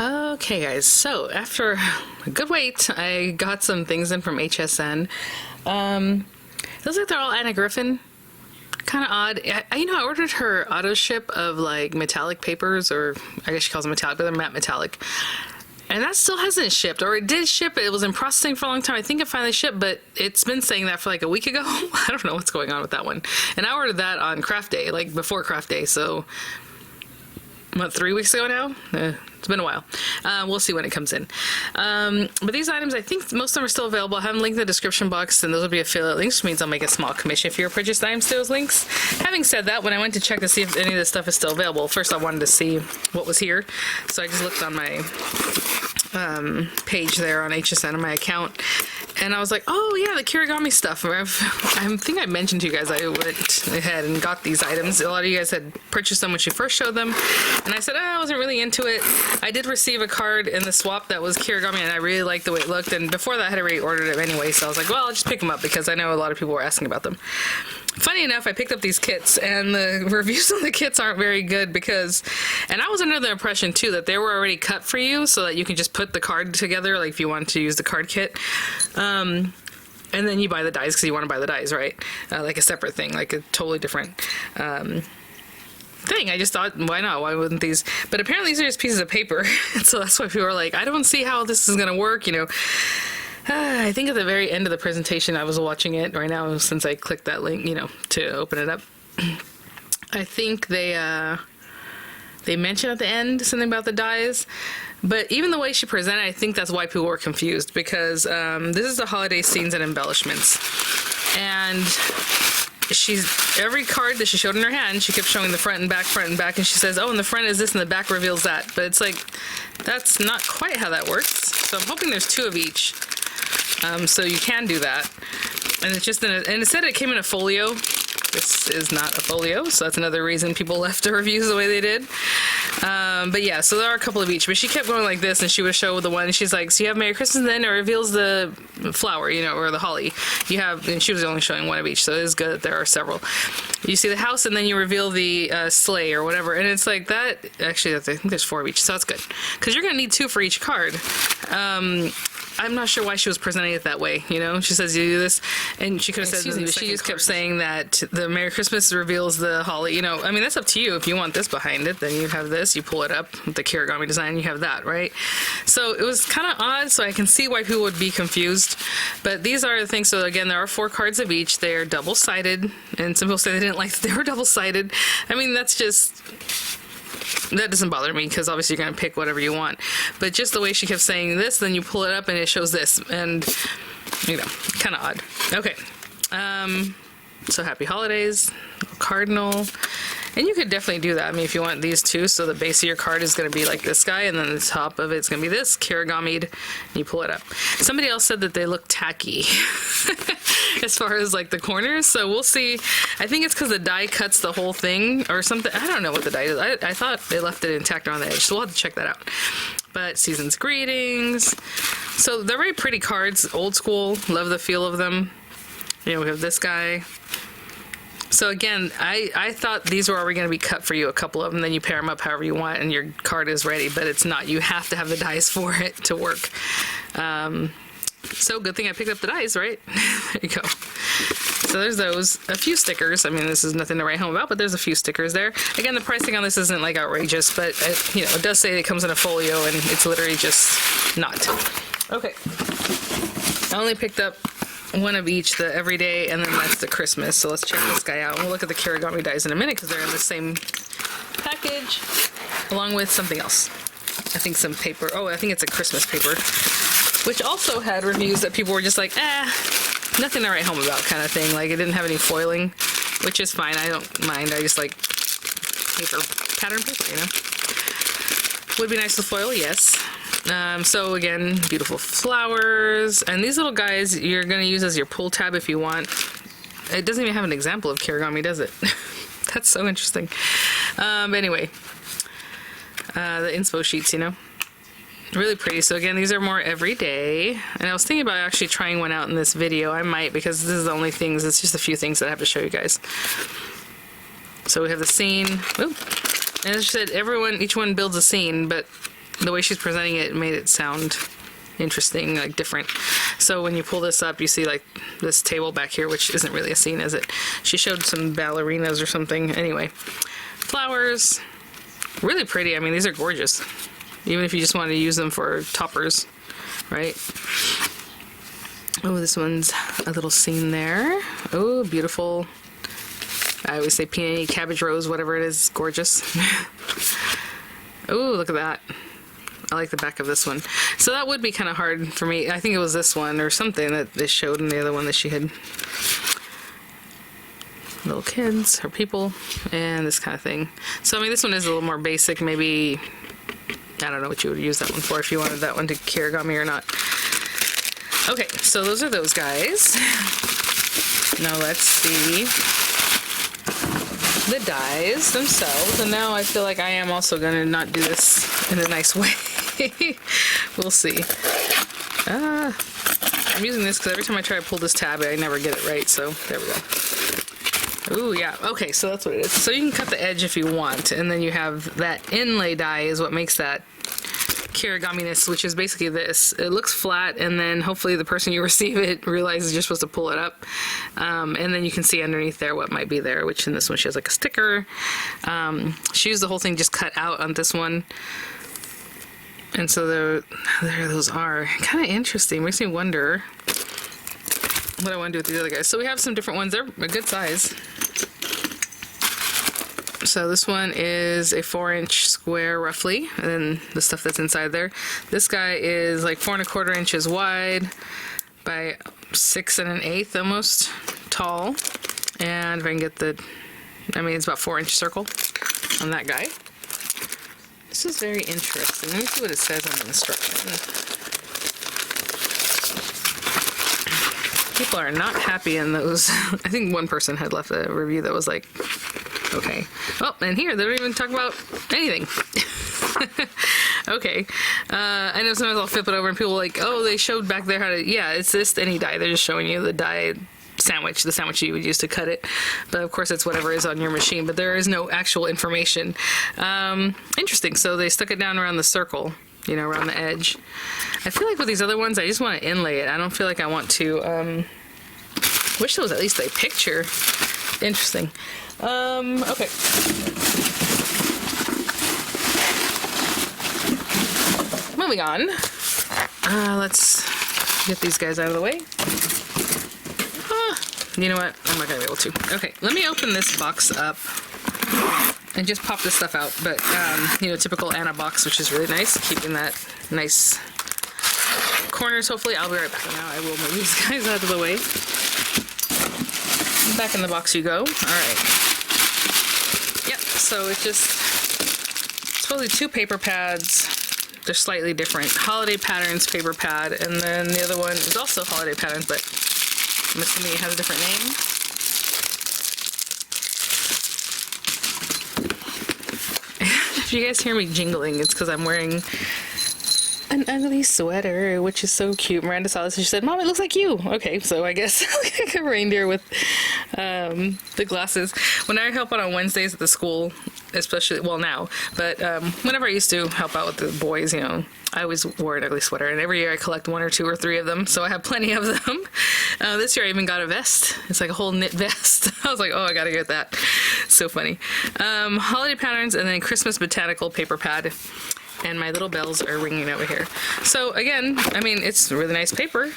Okay, guys, so after a good wait, I got some things in from HSN. Looks like they're all Anna Griffin. Kind of odd. I ordered her auto ship of like metallic papers, or I guess she calls them metallic, but they're matte metallic. And that still hasn't shipped, or it did ship. It was in processing for a long time. I think it finally shipped, but it's been saying that for like a week ago. I don't know what's going on with that one. And I ordered that on Craft Day, like before Craft Day, so what, 3 weeks ago now? It's been a while. We'll see when it comes in. But these items, I think most of them are still available. I have them linked in the description box, and those will be affiliate links, which means I'll make a small commission if you're purchased items to those links. Having said that, when I went to check to see if any of this stuff is still available, first I wanted to see what was here. So I just looked on my page there on HSN on my account, and I was like, oh yeah, the Kirigami stuff. I think I mentioned to you guys I went ahead and got these items. A lot of you guys had purchased them when she first showed them, and I said, I wasn't really into it. I did receive a card in the swap that was Kirigami, and I really liked the way it looked, and before that I had already ordered it anyway, so I was like, well, I'll just pick them up because I know a lot of people were asking about them. Funny enough, I picked up these kits, and the reviews on the kits aren't very good because, and I was under the impression too that they were already cut for you so that you can just put the card together, like if you want to use the card kit. And then you buy the dies because you want to buy the dies, right? Like a separate thing, like a totally different thing. I just thought, why not? Why wouldn't these? But apparently these are just pieces of paper. So that's why people are like, I don't see how this is going to work, I think at the very end of the presentation, I was watching it right now since I clicked that link, to open it up. I think they mentioned at the end something about the dies, but even the way she presented, I think that's why people were confused, because this is the holiday scenes and embellishments, and every card that she showed in her hand, she kept showing the front and back, and she says, oh, and the front is this and the back reveals that, but it's like, that's not quite how that works. So I'm hoping there's two of each. So you can do that, and it's just and it said it came in a folio. This is not a folio, so that's another reason people left the reviews the way they did. But yeah, so there are a couple of each, but she kept going like this, and she would show the one, and she's like, so you have Merry Christmas, and then it reveals the flower, or the holly. You have, and she was only showing one of each, so it is good that there are several. You see the house, and then you reveal the sleigh or whatever, and it's like that. Actually, I think there's 4 of each, so that's good, because you're gonna need 2 for each card. I'm not sure why she was presenting it that way, She says you do this, and she could have said, she just kept saying that the Merry Christmas reveals the holly, I mean, that's up to you. If you want this behind it, then you have this, you pull it up with the Kirigami design, you have that, right? So it was kind of odd, so I can see why people would be confused, but these are the things. So again, there are 4 cards of each. They're double-sided, and some people say they didn't like that they were double-sided. I mean, that doesn't bother me because obviously you're going to pick whatever you want. But just the way she kept saying this, then you pull it up and it shows this. And, kind of odd. Okay. So happy holidays. Cardinal. And you could definitely do that. I mean, if you want these two, so the base of your card is going to be like this guy, and then the top of it's going to be this, Kirigami'd, and you pull it up. Somebody else said that they look tacky as far as like the corners, so we'll see. I think it's because the die cuts the whole thing or something. I don't know what the die is. I thought they left it intact on the edge, so we'll have to check that out. But season's greetings. So they're very pretty cards, old school, love the feel of them. We have this guy. So again, I thought these were already going to be cut for you, a couple of them, then you pair them up however you want and your card is ready, but it's not. You have to have the dies for it to work. So good thing I picked up the dies, right? There you go. So there's those. A few stickers. I mean, this is nothing to write home about, but there's a few stickers there. Again, the pricing on this isn't like outrageous, but it does say it comes in a folio, and it's literally just not. Okay. I only picked up 1 of each, the everyday, and then that's the Christmas. So let's check this guy out. And we'll look at the Kirigami dies in a minute because they're in the same package, along with something else. I think some paper. Oh, I think it's a Christmas paper, which also had reviews that people were just like, nothing to write home about kind of thing. Like, it didn't have any foiling, which is fine. I don't mind. I just like paper, pattern paper, Would be nice to foil, yes. So again, beautiful flowers, and these little guys you're going to use as your pull tab if you want. It doesn't even have an example of Kirigami, does it? That's so interesting. But anyway, the inspo sheets, really pretty. So again, these are more everyday, and I was thinking about actually trying one out in this video. I might, because this is the only things, it's just a few things that I have to show you guys. So we have the scene. Ooh. And as I said, each one builds a scene, but the way she's presenting it made it sound interesting, like different. So when you pull this up, you see like this table back here, which isn't really a scene, is it? She showed some ballerinas or something. Anyway, flowers, really pretty. I mean, these are gorgeous. Even if you just want to use them for toppers, right? Oh, this one's a little scene there. Oh, beautiful. I always say peony, cabbage rose, whatever it is, gorgeous. Oh, look at that. I like the back of this one. So that would be kind of hard for me. I think it was this one or something that they showed in the other one that she had. Little kids or people and this kind of thing. So, I mean, this one is a little more basic. Maybe, I don't know what you would use that one for, if you wanted that one to Kirigami or not. Okay, so those are those guys. Now let's see the dies themselves. And now I feel like I am also going to not do this in a nice way. We'll see. I'm using this because every time I try to pull this tab, I never get it right. So there we go. Ooh, yeah. Okay, so that's what it is. So you can cut the edge if you want, and then you have that inlay die is what makes that Kirigami-ness, which is basically this. It looks flat, and then hopefully the person you receive it realizes you're supposed to pull it up. And then you can see underneath there what might be there, which in this one she has like a sticker. She used the whole thing just cut out on this one. And so there those are. Kind of interesting. Makes me wonder what I want to do with the other guys. So we have some different ones. They're a good size. So this one is a 4-inch square roughly, and then the stuff that's inside there. This guy is like 4 1/4 inches wide by 6 1/8 almost tall. And if I can get it's about 4-inch circle on that guy. This is very interesting. Let me see what it says on the instruction. People are not happy in those. I think one person had left a review that was like, okay. Oh, and here, they don't even talk about anything. Okay. I know sometimes I'll flip it over and people are like, oh, they showed back there how to, yeah, it's this any die. They're just showing you the die sandwich, the sandwich you would use to cut it. But of course it's whatever is on your machine, but there is no actual information. Interesting. So they stuck it down around the circle, you know, around the edge. I feel like with these other ones, I just want to inlay it. I don't feel like I want to, wish there was at least a picture. Interesting. Okay. Moving on. Let's get these guys out of the way. You know what? I'm not gonna be able to. Okay, let me open this box up and just pop this stuff out. But, you know, typical Anna box, which is really nice. Keeping that nice corners, hopefully. I'll be right back. Now I will move these guys out of the way. Back in the box you go. All right. Yep, so it's just supposedly 2 paper pads. They're slightly different. Holiday Patterns paper pad, and then the other one is also Holiday Patterns, but I'm assuming it has a different name. If you guys hear me jingling, it's because I'm wearing an ugly sweater, which is so cute. Miranda saw this and she said, Mom, it looks like you. Okay, so I guess like a reindeer with the glasses. When I help out on Wednesdays at the school, especially, well now, but whenever I used to help out with the boys, you know, I always wore an ugly sweater, and every year I collect 1 or 2 or 3 of them, so I have plenty of them. This year I even got a vest. It's like a whole knit vest. I was like, oh, I gotta get that. So funny. Holiday Patterns, and then Christmas Botanical paper pad. And my little bells are ringing over here. So again, I mean, it's really nice paper.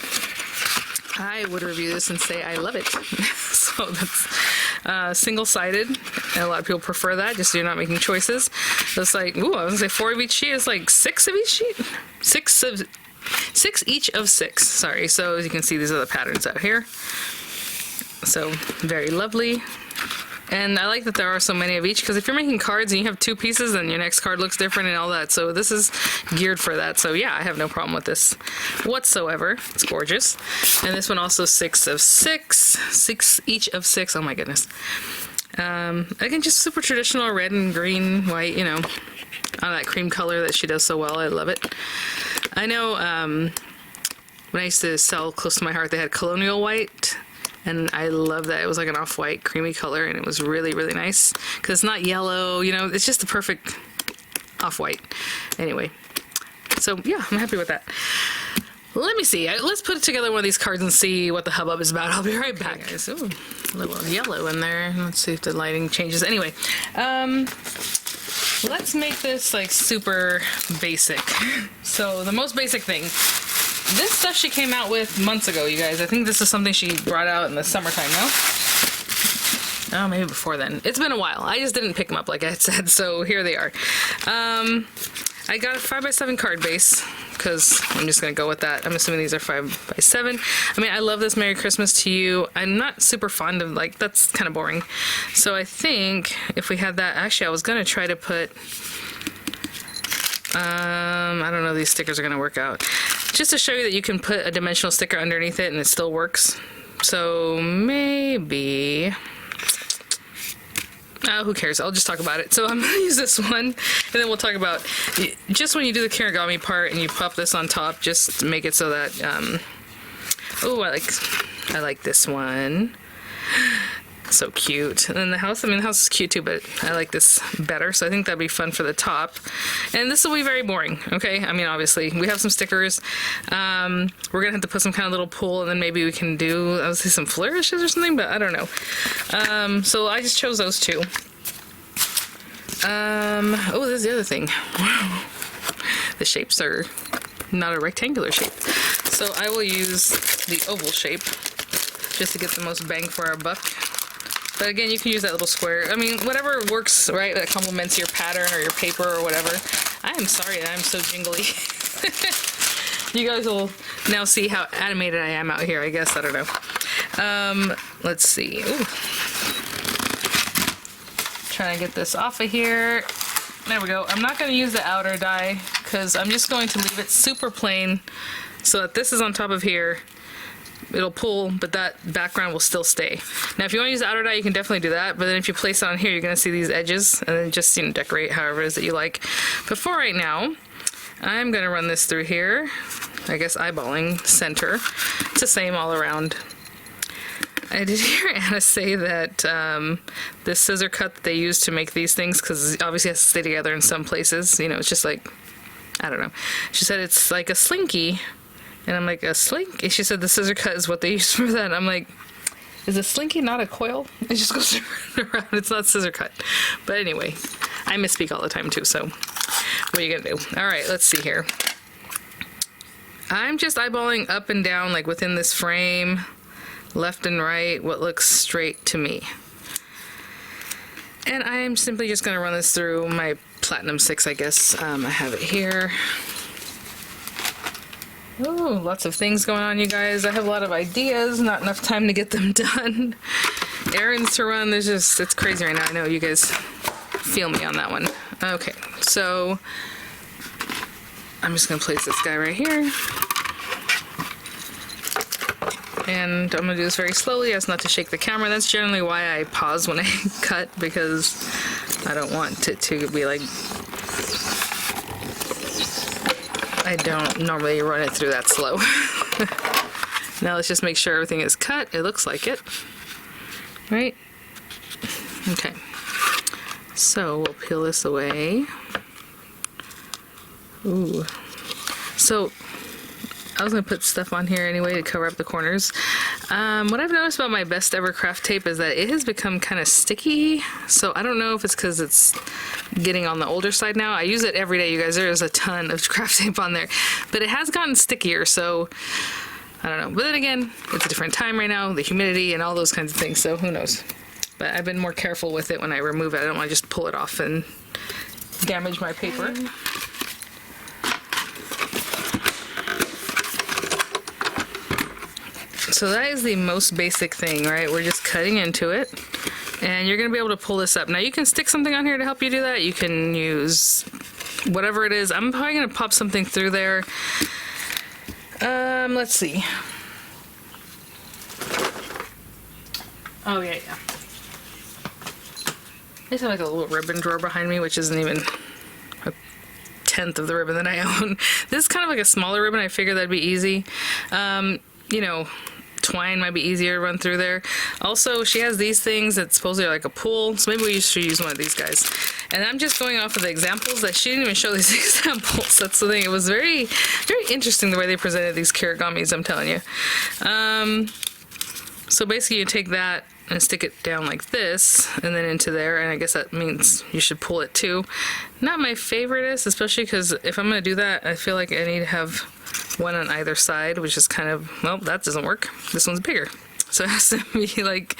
I would review this and say I love it. So that's single-sided, and a lot of people prefer that, just so you're not making choices. It's like, ooh, I was gonna say 4 of each sheet. It's like 6 of each sheet? 6 each of 6, sorry. So as you can see, these are the patterns out here. So very lovely. And I like that there are so many of each, because if you're making cards and you have 2 pieces, then your next card looks different and all that. So this is geared for that. So yeah, I have no problem with this whatsoever. It's gorgeous. And this one also 6 of 6. 6 each of 6. Oh my goodness. Again, just super traditional red and green, white, you know, on that cream color that she does so well. I love it. I know when I used to sell close to my heart, they had colonial white. And I love that. It was like an off-white creamy color, and it was really, really nice. Because it's not yellow, you know, it's just the perfect off-white. Anyway, So yeah, I'm happy with that. Let me see. Let's put together one of these cards and see what the hubbub is about. I'll be right back. Okay, guys. Ooh, a little yellow in there. Let's see if the lighting changes. Anyway, let's make this like super basic. So the most basic thing. This stuff she came out with months ago, you guys. I think this is something she brought out in the summertime, no? Oh, maybe before then. It's been a while. I just didn't pick them up, like I said, so here they are. I got a 5x7 card base, because I'm just going to go with that. I'm assuming these are 5x7. I mean, I love this Merry Christmas to You. I'm not super fond of, like, that's kind of boring. So I think if we had that, actually, I was going to try to put, I don't know if these stickers are going to work out. Just to show you that you can put a dimensional sticker underneath it and it still works. So maybe... who cares? I'll just talk about it. So I'm going to use this one, and then we'll talk about, just when you do the Kirigami part and you pop this on top, just make it so that, oh, I like this one. So cute. And then the house, I mean, the house is cute too, but I like this better, so I think that'd be fun for the top. And this will be very boring, okay? I mean, obviously, we have some stickers. We're gonna have to put some kind of little pull, and then maybe we can do, I would say, some flourishes or something, but I don't know. So I just chose those two. Oh, this is the other thing. Wow. The shapes are not a rectangular shape. So I will use the oval shape just to get the most bang for our buck. But again, you can use that little square. I mean, whatever works, right, that complements your pattern or your paper or whatever. I am sorry that I'm so jingly. You guys will now see how animated I am out here, I guess. I don't know. Let's see. Ooh. Trying to get this off of here. There we go. I'm not going to use the outer die because I'm just going to leave it super plain so that this is on top of here. It'll pull, but that background will still stay. Now, if you want to use the outer die, you can definitely do that, but then if you place it on here, you're going to see these edges, and then just, you know, decorate however it is that you like. But for right now, I'm going to run this through here, I guess eyeballing center. It's the same all around. I did hear Anna say that this scissor cut that they use to make these things, because obviously it has to stay together in some places, you know, it's just like, I don't know. She said it's like a slinky. And I'm like, a slinky? She said the scissor cut is what they use for that. I'm like, is a slinky not a coil? It just goes around. It's not scissor cut. But anyway, I misspeak all the time too, so what are you gonna do? All right, let's see here. I'm just eyeballing up and down, like within this frame, left and right, what looks straight to me. And I'm simply just gonna run this through my Platinum 6, I guess. I have it here. Oh, lots of things going on, you guys. I have a lot of ideas, not enough time to get them done. Errands to run, there's just, it's crazy right now. I know you guys feel me on that one. Okay, so I'm just gonna place this guy right here. And I'm gonna do this very slowly as not to shake the camera. That's generally why I pause when I cut, because I don't want it to be like, I don't normally run it through that slow. Now let's just make sure everything is cut. It looks like it, right? Okay, so we'll peel this away. Ooh, so I was gonna put stuff on here anyway to cover up the corners. What I've noticed about my best ever craft tape is that it has become kind of sticky. So I don't know if it's because it's getting on the older side now. I use it every day, you guys. There is a ton of craft tape on there, but it has gotten stickier. So I don't know. But then again, it's a different time right now, the humidity and all those kinds of things. So who knows? But I've been more careful with it when I remove it. I don't want to just pull it off and damage my paper. So that is the most basic thing, right? We're just cutting into it, and you're gonna be able to pull this up. Now you can stick something on here to help you do that. You can use whatever it is. I'm probably gonna pop something through there. Let's see. Oh yeah. I just have like a little ribbon drawer behind me, which isn't even a tenth of the ribbon that I own. This is kind of like a smaller ribbon. I figured that'd be easy. You know, twine might be easier to run through there. Also, she has these things that supposedly are like a pool, so maybe we should use one of these guys. And I'm just going off of the examples that she didn't even show these examples. That's the thing. It was very, very interesting the way they presented these Kirigamis, I'm telling you. So basically you take that and stick it down like this and then into there, and I guess that means you should pull it too. Not my favoriteest, especially because if I'm going to do that, I feel like I need to have one on either side, which is kind of, well, that doesn't work. This one's bigger. So it has to be like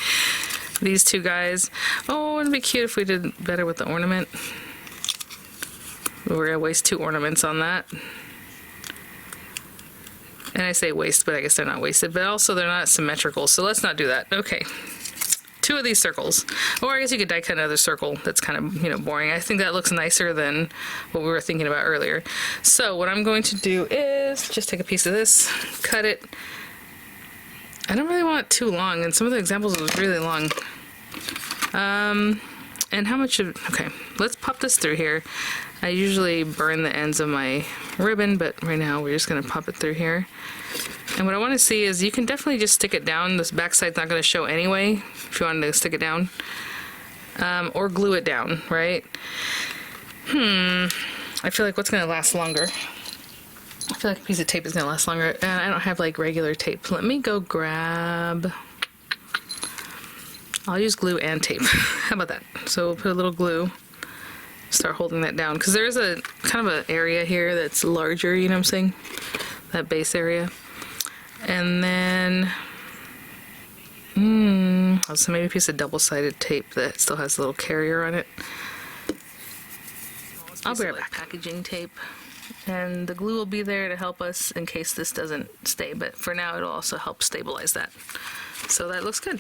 these two guys. Oh, it'd be cute if we did better with the ornament. We're going to waste 2 ornaments on that. And I say waste, but I guess they're not wasted, but also they're not symmetrical, so let's not do that. Okay. 2 of these circles. Or I guess you could die cut another circle. That's kind of, you know, boring. I think that looks nicer than what we were thinking about earlier. So what I'm going to do is just take a piece of this, cut it. I don't really want it too long, and some of the examples was really long. And how much of, okay, let's pop this through here. I usually burn the ends of my ribbon, but right now we're just gonna pop it through here. And what I want to see is you can definitely just stick it down. This back side's not going to show anyway if you wanted to stick it down. Or glue it down, right? I feel like what's going to last longer? I feel like a piece of tape is going to last longer. And I don't have like regular tape. Let me go grab... I'll use glue and tape. How about that? So we'll put a little glue. Start holding that down. Because there's a kind of an area here that's larger, you know what I'm saying? That base area. And then, so maybe a piece of double-sided tape that still has a little carrier on it. I'll be right back. Packaging tape, and the glue will be there to help us in case this doesn't stay, but for now it'll also help stabilize that. So that looks good.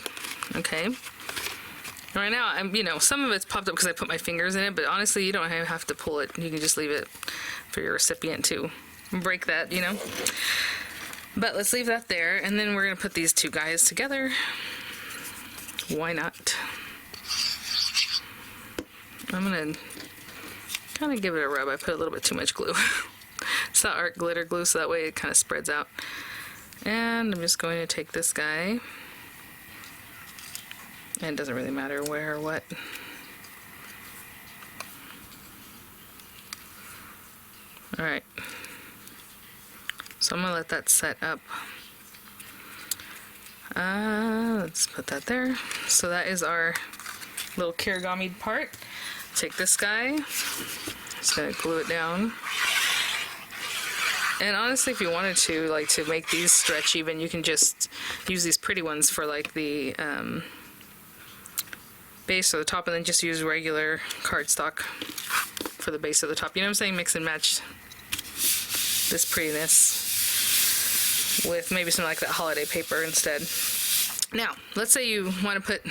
Okay. Right now, I'm, you know, some of it's popped up because I put my fingers in it, but honestly, you don't have to pull it. You can just leave it for your recipient to break that, you know. But let's leave that there, and then we're going to put these 2 guys together. Why not? I'm going to kind of give it a rub. I put a little bit too much glue. It's not art glitter glue, so that way it kind of spreads out. And I'm just going to take this guy. And it doesn't really matter where or what. Alright. So I'm going to let that set up. Let's put that there. So that is our little Kirigami part. Take this guy. Just going to glue it down. And honestly, if you wanted to, like, to make these stretch even, you can just use these pretty ones for, like, the base or the top, and then just use regular cardstock for the base of the top. You know what I'm saying? Mix and match this prettiness with maybe some like that holiday paper instead. Now, let's say you want to put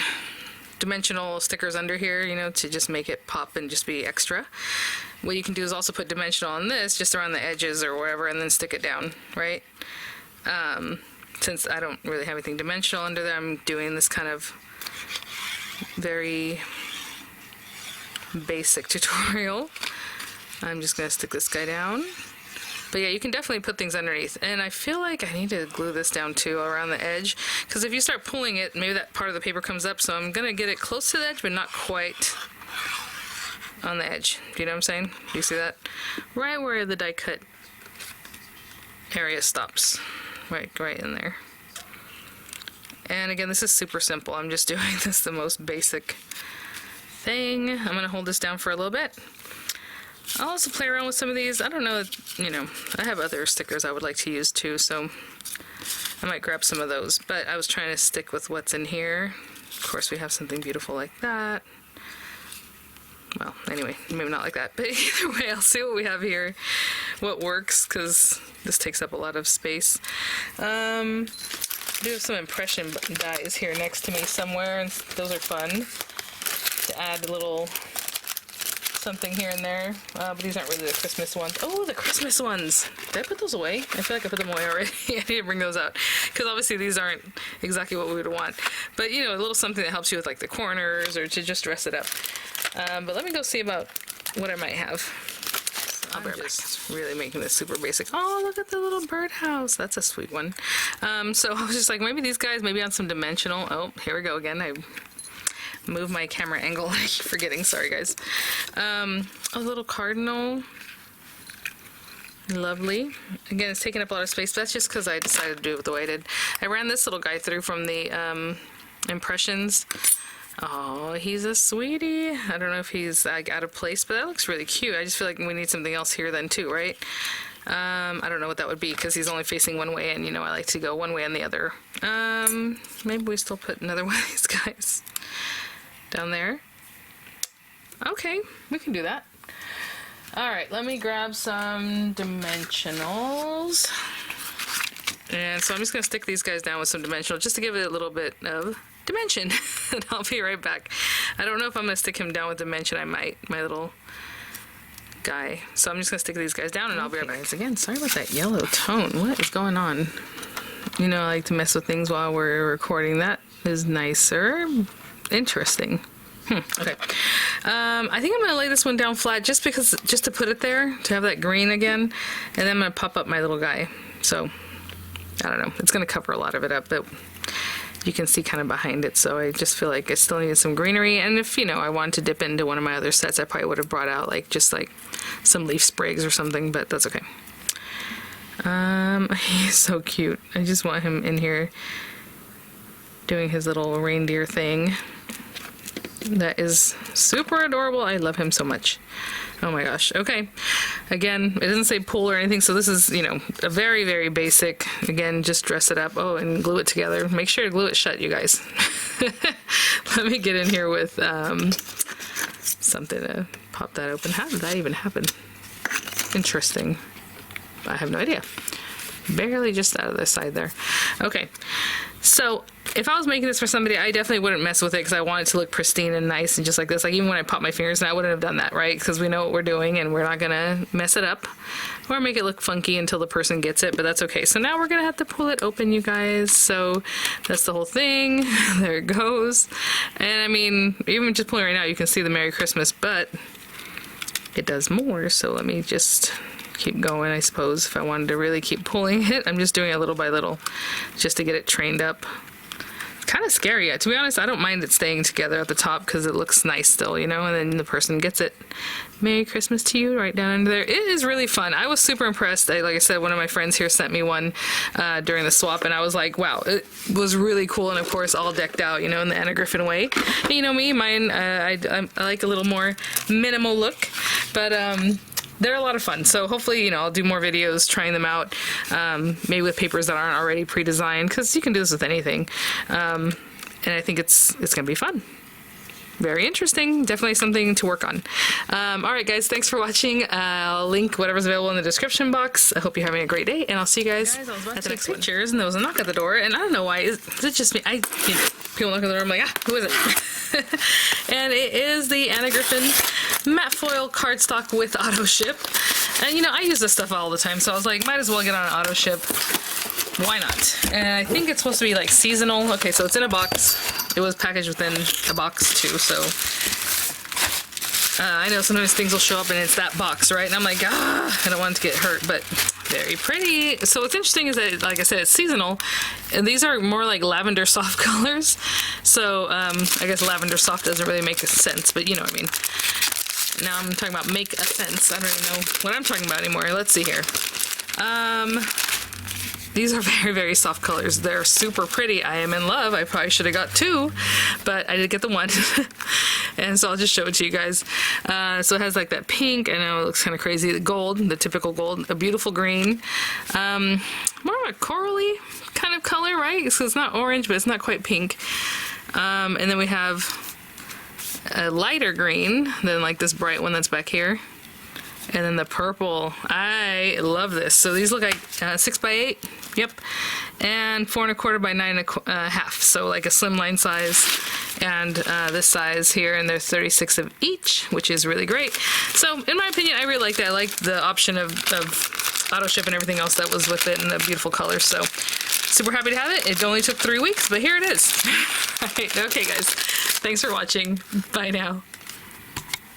dimensional stickers under here, you know, to just make it pop and just be extra. What you can do is also put dimensional on this, just around the edges or wherever, and then stick it down, right? Since I don't really have anything dimensional under there, I'm doing this kind of very basic tutorial. I'm just going to stick this guy down. But yeah, you can definitely put things underneath. And I feel like I need to glue this down too around the edge, because if you start pulling it, maybe that part of the paper comes up. So I'm going to get it close to the edge, but not quite on the edge. Do you know what I'm saying? Do you see that? Right where the die cut area stops. Right in there. And again, this is super simple. I'm just doing this the most basic thing. I'm going to hold this down for a little bit. I'll also play around with some of these. I don't know, you know, I have other stickers I would like to use too, so I might grab some of those. But I was trying to stick with what's in here. Of course, we have something beautiful like that. Well, anyway, maybe not like that. But either way, I'll see what we have here, what works, because this takes up a lot of space. I do have some impression dies here next to me somewhere, and those are fun to add a little something here and there, but these aren't really the Christmas ones. Oh, the Christmas ones! Did I put those away? I feel like I put them away already. I need to bring those out, because obviously these aren't exactly what we would want. But you know, a little something that helps you with like the corners or to just dress it up. But let me go see about what I might have. I'll be right back. Really making this super basic. Oh, look at the little birdhouse. That's a sweet one. So I was just like, maybe these guys, maybe on some dimensional. Oh, here we go again. I move my camera angle. I keep forgetting. Sorry, guys. A little cardinal. Lovely. Again, it's taking up a lot of space, but that's just because I decided to do it the way I did. I ran this little guy through from the impressions. Oh, he's a sweetie. I don't know if he's like out of place, but that looks really cute. I just feel like we need something else here then too, right? I don't know what that would be because he's only facing one way, and you know I like to go one way and the other. Maybe we still put another one of these guys down there. Okay, we can do that. All right, let me grab some dimensionals. And so I'm just gonna stick these guys down with some dimensional just to give it a little bit of dimension. And I'll be right back. I don't know if I'm gonna stick him down with dimension. I might, my little guy. So I'm just gonna stick these guys down and I'll be right back. Again, sorry about that yellow tone. What is going on? You know, I like to mess with things while we're recording. That is nicer. Interesting. Okay. I think I'm gonna lay this one down flat just to put it there, to have that green again. And then I'm gonna pop up my little guy. So, I don't know. It's gonna cover a lot of it up, but you can see kind of behind it, so I just feel like I still needed some greenery. And if, you know, I wanted to dip into one of my other sets, I probably would have brought out just like some leaf sprigs or something, but that's okay. He's so cute. I just want him in here doing his little reindeer thing. That is super adorable. I love him so much. Oh my gosh. Okay. Again, it doesn't say pool or anything, so this is, you know, a very, very basic. Again, just dress it up. Oh, and glue it together. Make sure to glue it shut, you guys. Let me get in here with something to pop that open. How did that even happen? Interesting. I have no idea. Barely just out of the side there. Okay. So if I was making this for somebody, I definitely wouldn't mess with it because I want it to look pristine and nice and just like this. Like even when I pop my fingers in, I wouldn't have done that, right? Because we know what we're doing and we're not gonna mess it up or make it look funky until the person gets it, but that's okay. So now we're gonna have to pull it open, you guys. So that's the whole thing. There it goes. And I mean, even just pulling right now, you can see the Merry Christmas, but it does more. So let me just keep going, I suppose. If I wanted to really keep pulling it, I'm just doing it little by little just to get it trained up. It's kind of scary. To be honest, I don't mind it staying together at the top because it looks nice still, you know, and then the person gets it. Merry Christmas to you right down under there. It is really fun. I was super impressed. Like I said, one of my friends here sent me one during the swap, and I was like, wow, it was really cool. And of course, all decked out, you know, in the Anna Griffin way. And you know me, mine, I like a little more minimal look, but they're a lot of fun. So hopefully, you know, I'll do more videos trying them out, maybe with papers that aren't already pre-designed, because you can do this with anything. And I think it's gonna be fun. Very interesting. Definitely something to work on. All right, guys, thanks for watching. I'll link whatever's available in the description box. I hope you're having a great day, and I'll see you guys at the next pictures. And there was a knock at the door, and I don't know why. Is it just me? You know, people knock at the door. I'm like, who is it? And it is the Anna Griffin matte foil cardstock with auto ship. And you know, I use this stuff all the time, so I was like, might as well get on an auto ship. Why not? And I think it's supposed to be like seasonal. Okay, so it's in a box. It was packaged within a box too, so I know sometimes things will show up and it's that box, right? And I'm like, I don't want it to get hurt, but very pretty. So what's interesting is that, like I said, it's seasonal, and these are more like lavender soft colors. So I guess lavender soft doesn't really make sense, but you know what I mean. Now I'm talking about make a fence. I don't even know what I'm talking about anymore. Let's see here. These are very, very soft colors. They're super pretty. I am in love. I probably should have got two, but I did get the one. And so I'll just show it to you guys. So it has like that pink. I know it looks kind of crazy. The gold, the typical gold, a beautiful green. More of a corally kind of color, right? So it's not orange, but it's not quite pink. And then we have a lighter green than like this bright one that's back here. And then the purple. I love this. So these look like 6x8. Yep. And 4 1/4 by 9 1/2. So like a slimline size. And this size here, and there's 36 of each, which is really great. So in my opinion, I really like that. I like the option of auto ship and everything else that was with it, and the beautiful colors. So super happy to have it. It only took 3 weeks, but here it is. All right. Okay, guys. Thanks for watching. Bye now.